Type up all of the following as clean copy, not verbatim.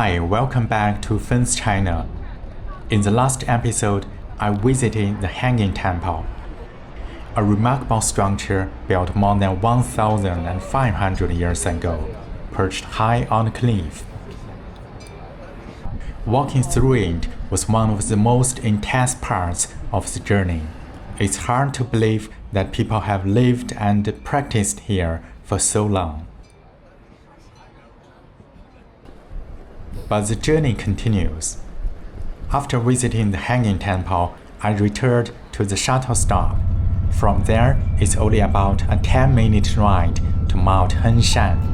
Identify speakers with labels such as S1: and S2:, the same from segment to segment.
S1: Hi, welcome back to Fence China. In the last episode, I visited the Hanging Temple, a remarkable structure built more than 1,500 years ago, perched high on a cliff. Walking through it was one of the most intense parts of the journey. It's hard to believe that people have lived and practiced here for so long. But the journey continues. After visiting the Hanging Temple, I returned to the shuttle stop. From there, it's only about a 10-minute ride to Mount Henshan.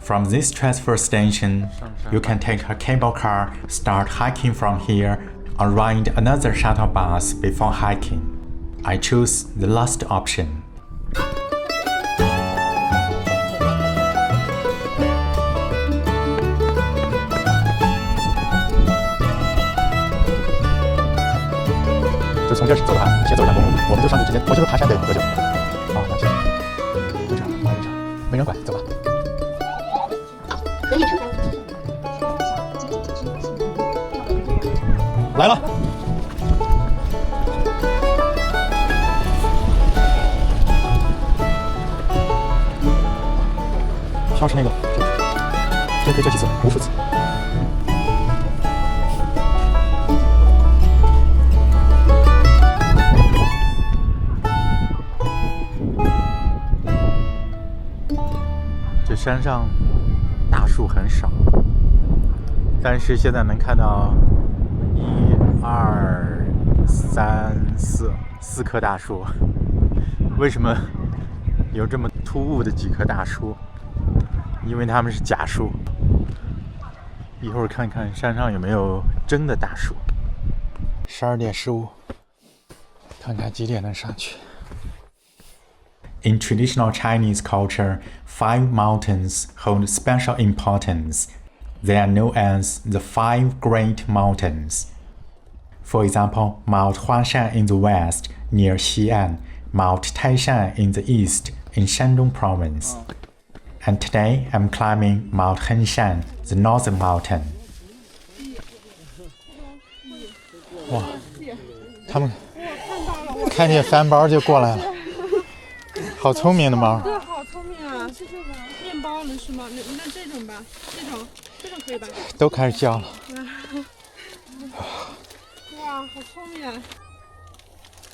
S1: From this transfer station, you can take a cable car, start hiking from here, or ride another shuttle bus before hiking. I choose the last option.
S2: 就从这走的话，先走一段公路，我们就上去直接，我就是爬山得多久？好，那行，有场，有场，没人管，走吧。来了，消失那个，先推这几次，无数次。
S1: 这山上大树很少，但是现在能看到1、2、3、4棵大树。为什么有这么突兀的几棵大树？因为它们是假树。一会儿看看山上有没有真的大树。12点15，看看几点能上去。In traditional Chinese culture, 5 mountains hold special importance. They are known as the 5 Great Mountains. For example, Mount Huashan in the west, near Xi'an, Mount Taishan in the east, in Shandong province. And today, I'm climbing Mount Henshan, the northern mountain. 哇，他们看见翻包就过来了。好聪明的猫。
S3: 对，好聪明啊！是这个面包能吃吗？那这种吧，这种可以吧？
S1: 都开始叫了。
S3: 哇，好聪明啊！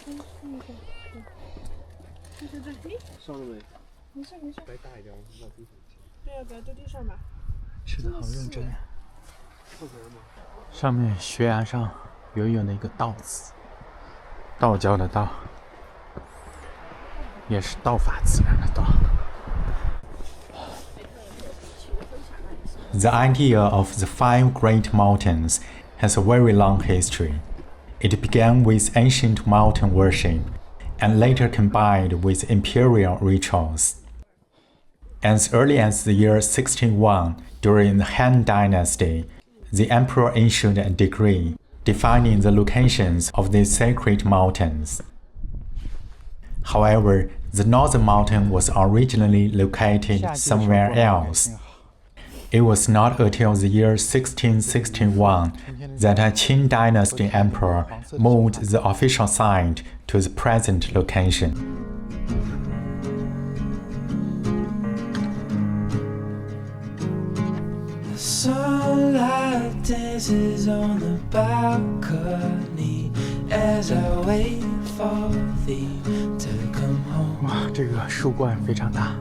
S3: 这，
S2: 上了没？
S3: 没事。
S2: 再大一点，我往地上去。
S3: 对呀，在地上吧。
S1: 吃的好认真。上面悬崖上远远的一个道字，道教的道。也是道法自然的道。The idea of the 5 great mountains has a very long history. It began with ancient mountain worship and later combined with imperial rituals. As early as the year 1601, during the Han Dynasty, the emperor issued a decree defining the locations of these sacred mountains. However, the northern mountain was originally located somewhere else. It was not until the year 1661 that a Qing dynasty emperor moved the official site to the present location.
S4: The sunlight dances on the balcony as I wait for thee to come home.
S2: 哇，这个树冠非常大。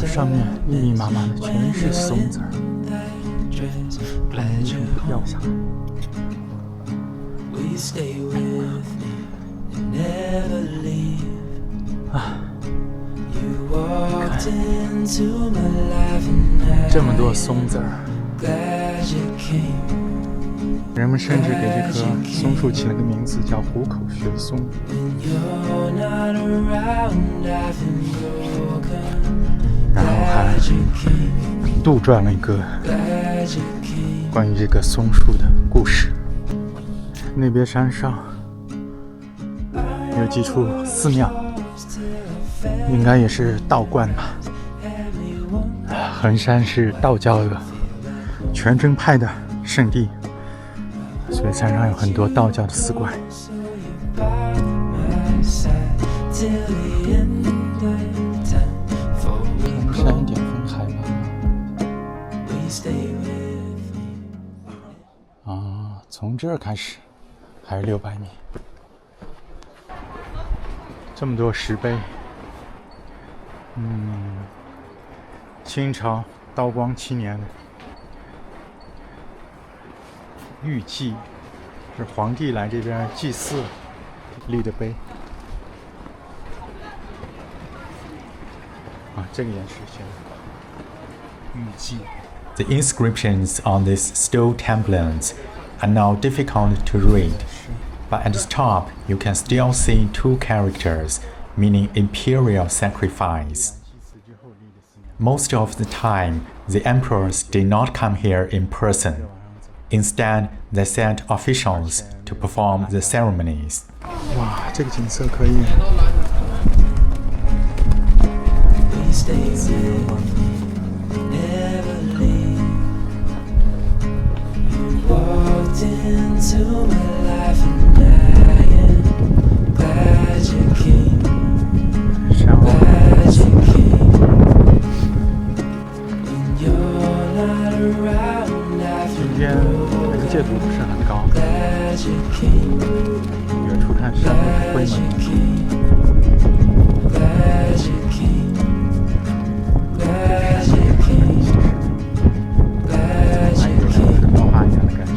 S2: 上面密密麻麻的全是松子儿，看能不能掉下来。啊，看这么多松子儿，人们甚至给这棵松树起了个名字，叫虎口穴松。然后还杜撰了一个关于这个松树的故事。那边山上有几处寺庙，应该也是道观吧。衡山是道教的全真派的圣地。 所以山上有很多道教的寺观。平山一点分海拔。啊，从这儿开始还是600米。这么多石碑。清朝道光7年的。 玉祭是皇帝来这边祭祀立的碑啊，这个也是写的玉祭。
S1: The inscriptions on these stone templates are now difficult to read, but at the top you can still see two characters meaning imperial sacrifice. Most of the time, the emperors did not come here in person. Instead, they sent officials to perform the ceremonies.
S2: 哇，这个景色可以。今天能见度不是很高，远处看山都是灰蒙的。还有像魔法一样的感觉。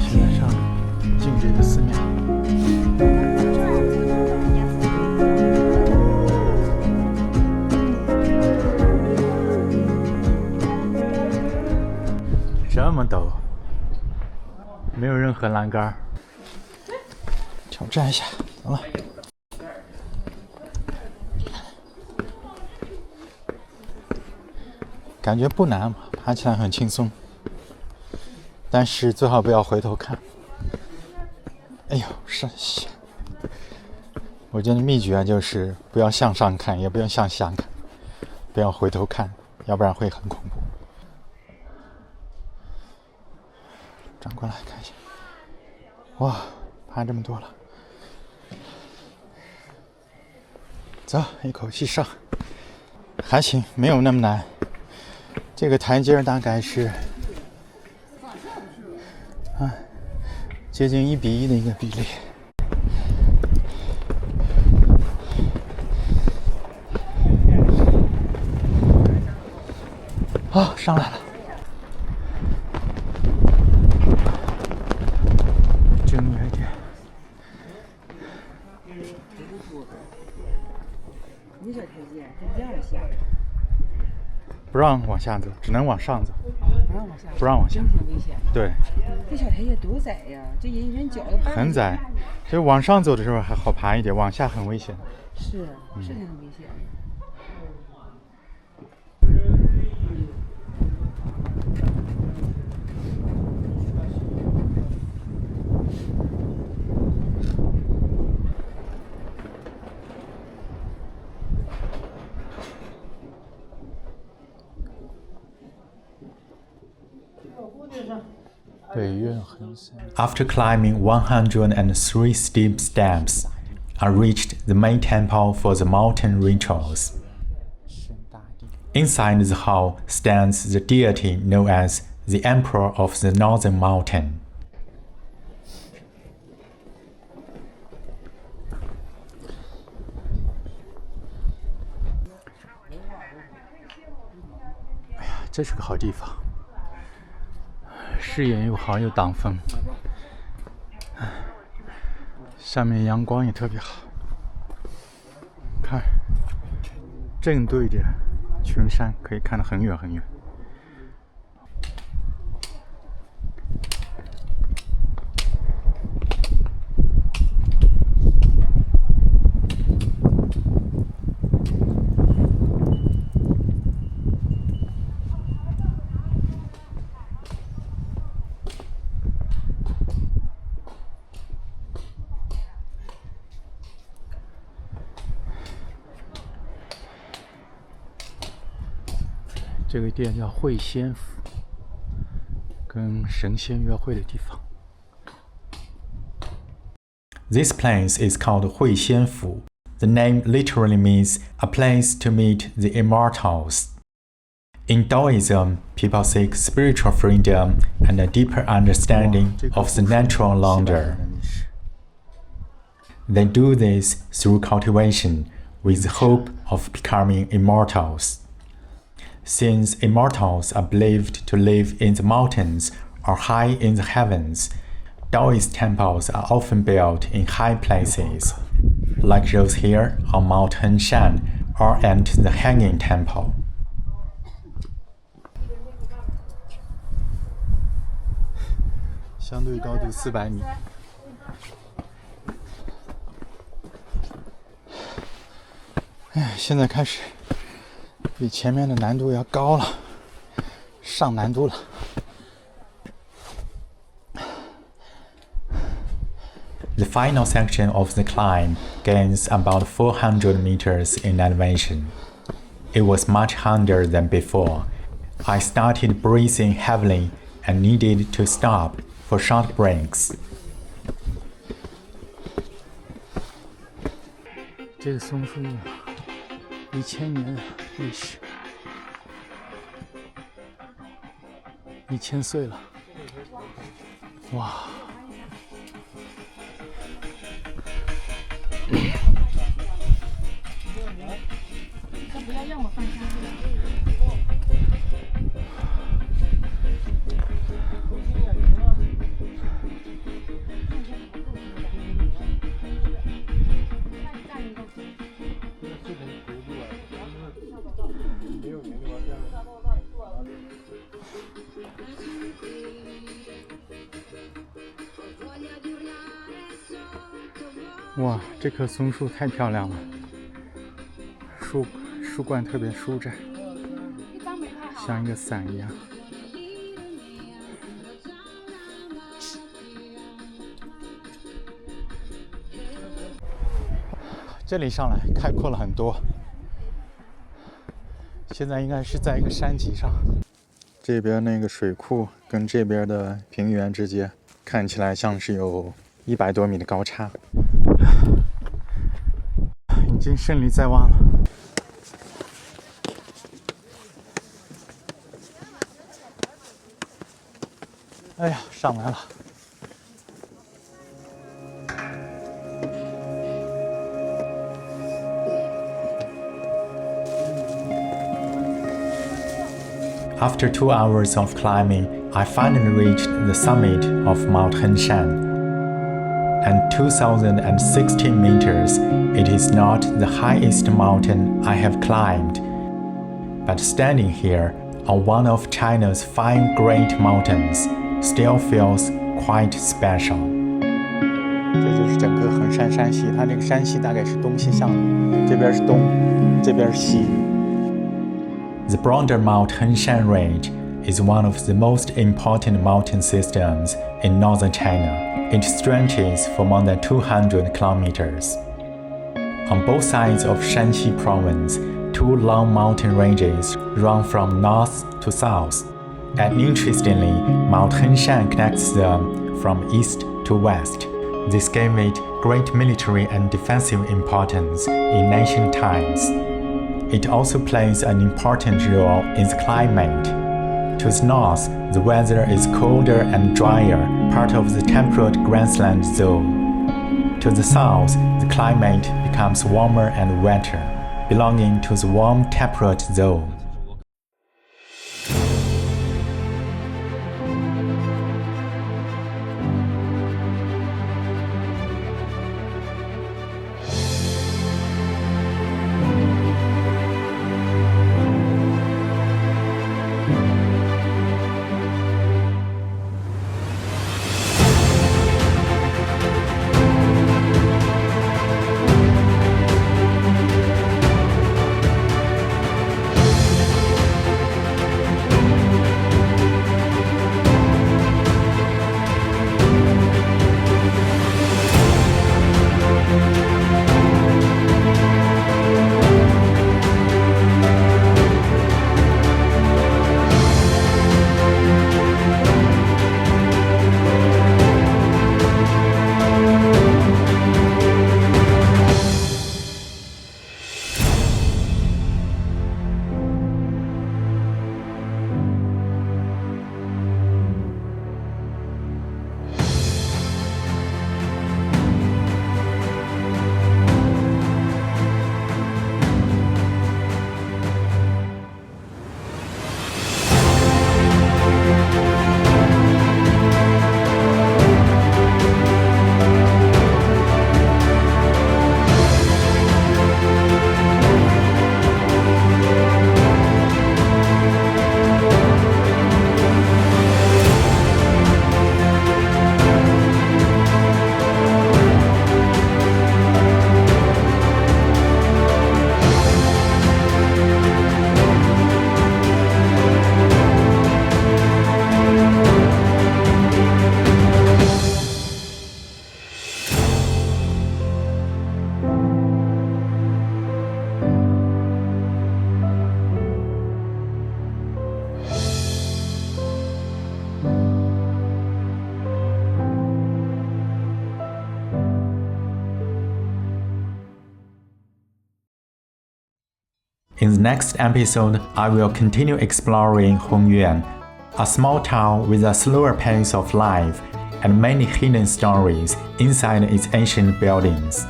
S2: 现在上进这个寺庙。这么陡，没有任何栏杆，挑战一下，走了。感觉不难，爬起来很轻松，但是最好不要回头看。哎呦，是，我觉得秘诀就是不要向上看，也不要向下看，不要回头看，要不然会很恐怖。转过来看一下，哇，爬这么多了，走，一口气上，还行，没有那么难。这个台阶大概是，接近1:1的一个比例。啊，上来了。不让往下走，只能往上走。
S5: 不让往下。
S2: 不让往下。
S5: 挺危险。
S2: 对。
S5: 这小台阶多窄呀！这人脚都绊。
S2: 很窄，就往上走的时候还好爬一点，往下很危险。
S5: 是挺危险。
S2: 北岳衡山。
S1: After climbing 103 steep steps, I reached the main temple for the mountain rituals.
S2: 深大地。
S1: Inside the hall stands the deity known as the Emperor of the Northern Mountain.
S2: 这是个好地方，视野又好又挡风，上面阳光也特别好。看，正对着群山，可以看得很远很远。这个店叫会仙府，跟神仙约会的地方。
S1: This place is called Hui Xian Fu. The name literally means a place to meet the immortals. In Taoism, people seek spiritual freedom and a deeper understanding of the natural wonder. They do this through cultivation with the hope of becoming immortals. Since immortals are believed to live in the mountains or high in the heavens, Taoist temples are often built in high places, like those here on Mount Henshan or at the Hanging Temple.
S2: 相对高度400米。哎，现在开始比前面的难度要高了，上难度了。
S1: The final section of the climb gains about 400 meters in elevation. It was much harder than before. I started breathing heavily and needed to stop for short breaks.
S2: 这个松树1000年历史，1000岁了，哇！
S3: 不要让我放下。
S2: 哇，这棵松树太漂亮了，树冠特别舒展，像一个伞一样。这里上来开阔了很多，现在应该是在一个山脊上，这边那个水库跟这边的平原之间，看起来像是有100多米的高差。已经胜利在望了。哎呀，上来了。
S1: After 2 hours of climbing, I finally reached the summit of Mount Henshan. At 2,016 meters, it is not the highest mountain I have climbed. But standing here on one of China's 5 great mountains still feels quite special.
S2: 这就是整个衡山山系，它这个山系大概是东西向的，这边是东，这边是西。
S1: The broader Mount Henshan Range is one of the most important mountain systems in northern China. It stretches for more than 200 kilometers. On both sides of Shanxi province, 2 long mountain ranges run from north to south. And interestingly, Mount Hengshan connects them from east to west. This gave it great military and defensive importance in ancient times. It also plays an important role in the climate. To the north, the weather is colder and drier, part of the temperate grassland zone. To the south, the climate becomes warmer and wetter, belonging to the warm temperate zone. In the next episode, I will continue exploring Hongyuan, a small town with a slower pace of life and many hidden stories inside its ancient buildings.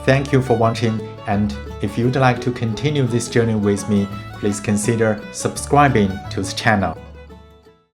S1: Thank you for watching, and if you'd like to continue this journey with me, please consider subscribing to the channel.